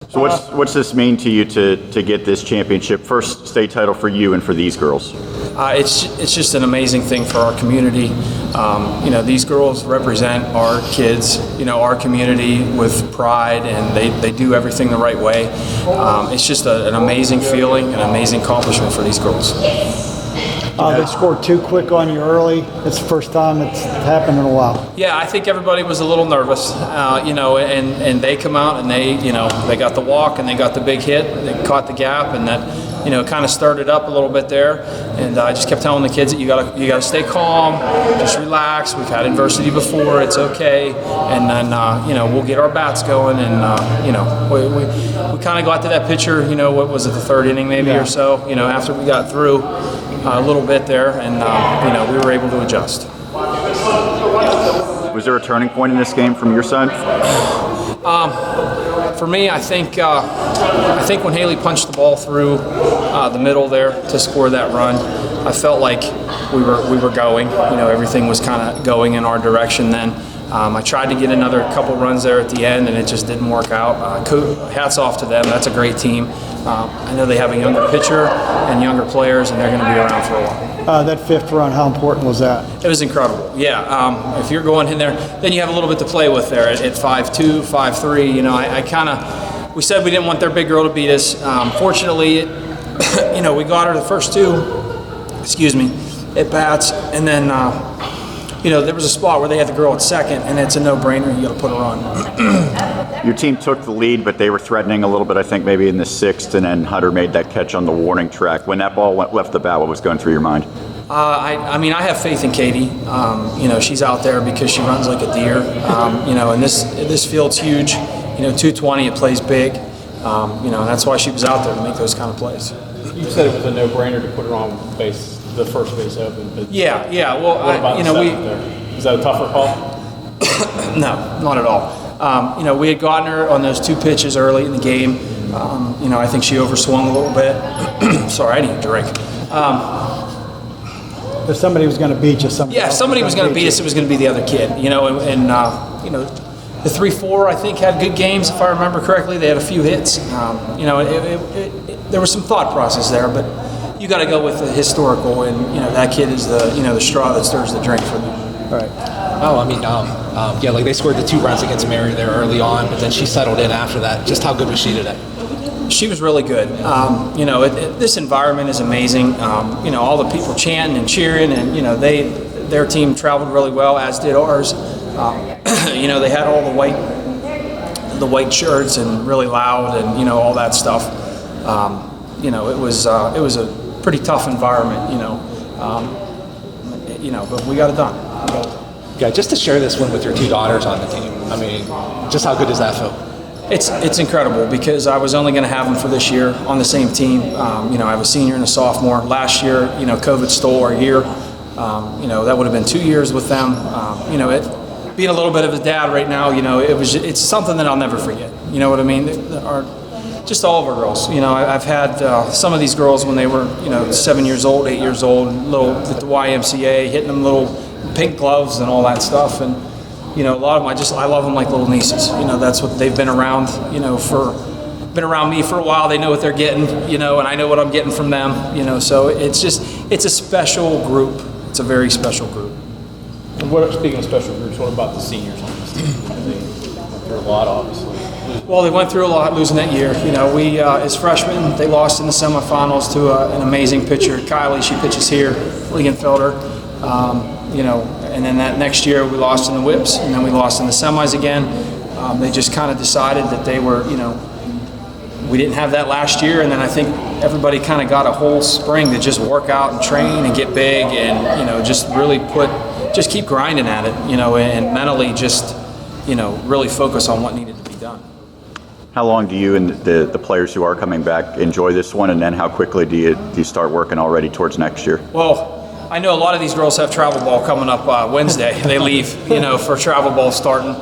So what's this mean to you to get this championship, first state title for you and for these girls? It's just an amazing thing for our community. These girls represent our kids, our community with pride, and they do everything the right way. It's just an amazing feeling, an amazing accomplishment for these girls. They scored too quick on you early. It's the first time it's happened in a while. Yeah, I think everybody was a little nervous, and they come out and they got the walk and they got the big hit. They caught the gap, and that kind of started up a little bit there. And I just kept telling the kids that you gotta stay calm, just relax. We've had adversity before. It's okay. And then we'll get our bats going, and we kind of got to that pitcher. What was it, the third inning maybe or so? After we got through a little bit there, and we were able to adjust. Was there a turning point in this game from your side? For me, I think when Haley punched the ball through the middle there to score that run, I felt like we were going. Everything was kind of going in our direction then. I tried to get another couple runs there at the end, and it just didn't work out. Hats off to them. That's a great team. I know they have a younger pitcher and younger players, and they're going to be around for a while. That fifth run, how important was that? It was incredible. Yeah. If you're going in there, then you have a little bit to play with there at 5-2, 5-3. We said we didn't want their big girl to beat us. Fortunately, we got her the first two. At bats, and then. There was a spot where they had the girl at second, and it's a no-brainer. You got to put her on. Your team took the lead, but they were threatening a little bit, I think, maybe in the sixth, and then Hunter made that catch on the warning track. When that ball left the bat, what was going through your mind? I have faith in Katie. She's out there because she runs like a deer. And this field's huge. 220, it plays big. And that's why she was out there to make those kind of plays. You said it was a no-brainer to put her on base. The first base open. But yeah. Well, what about is that a tougher call? No, not at all. We had gotten her on those two pitches early in the game. I think she overswung a little bit. Sorry, I need a drink. If somebody was going to beat you, if somebody was going to beat us, it was going to be the other kid. The 3-4 I think had good games if I remember correctly. They had a few hits. There was some thought process there, but. You got to go with the historical, and that kid is the straw that stirs the drink for them. Right. Like they scored the 2 runs against Mary there early on, but then she settled in after that. Just how good was she today? She was really good. This environment is amazing. All the people chanting and cheering, and their team traveled really well, as did ours. They had all the white shirts and really loud, and all that stuff. It was a pretty tough environment, but we got it done. Yeah, just to share this one with your 2 daughters on the team. Just how good does that feel? It's incredible because I was only going to have them for this year on the same team. I have a senior and a sophomore. Last year, COVID stole our year. That would have been 2 years with them. Being a little bit of a dad right now, it's something that I'll never forget. You know what I mean? Just all of our girls. I've had some of these girls when they were, 7 years old, 8 years old, little at the YMCA, hitting them little pink gloves and all that stuff. And, a lot of them, I love them like little nieces. That's what they've been around, been around me for a while. They know what they're getting, and I know what I'm getting from them, so it's a special group. It's a very special group. And speaking of special groups, what about the seniors on this team? They went through a lot, obviously. Well, they went through a lot losing that year. We, as freshmen, they lost in the semifinals to an amazing pitcher, Kylie. She pitches here, Liegenfelder. And then that next year we lost in the whips, and then we lost in the semis again. They just kind of decided that they were, we didn't have that last year, and then I think everybody kind of got a whole spring to just work out and train and get big and, just really just keep grinding at it, and mentally just, really focus on what needed to be done. How long do you and the players who are coming back enjoy this one, and then how quickly do you start working already towards next year? Well, I know a lot of these girls have travel ball coming up Wednesday. They leave, for travel ball starting.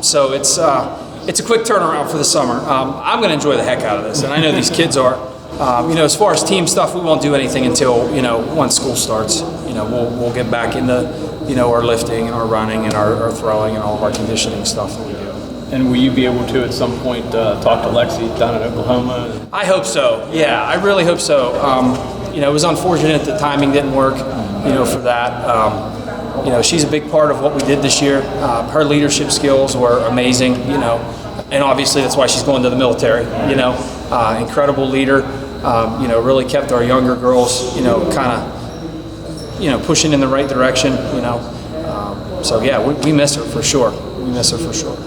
So it's a quick turnaround for the summer. I'm going to enjoy the heck out of this, and I know these kids are. As far as team stuff, we won't do anything until once school starts. We'll get back into our lifting and our running and our throwing and all of our conditioning stuff that we do. And will you be able to at some point talk to Lexi down in Oklahoma? I hope so. Yeah, I really hope so. It was unfortunate the timing didn't work, for that. She's a big part of what we did this year. Her leadership skills were amazing, and obviously that's why she's going to the military, incredible leader, really kept our younger girls, pushing in the right direction, So yeah, we miss her for sure. We miss her for sure.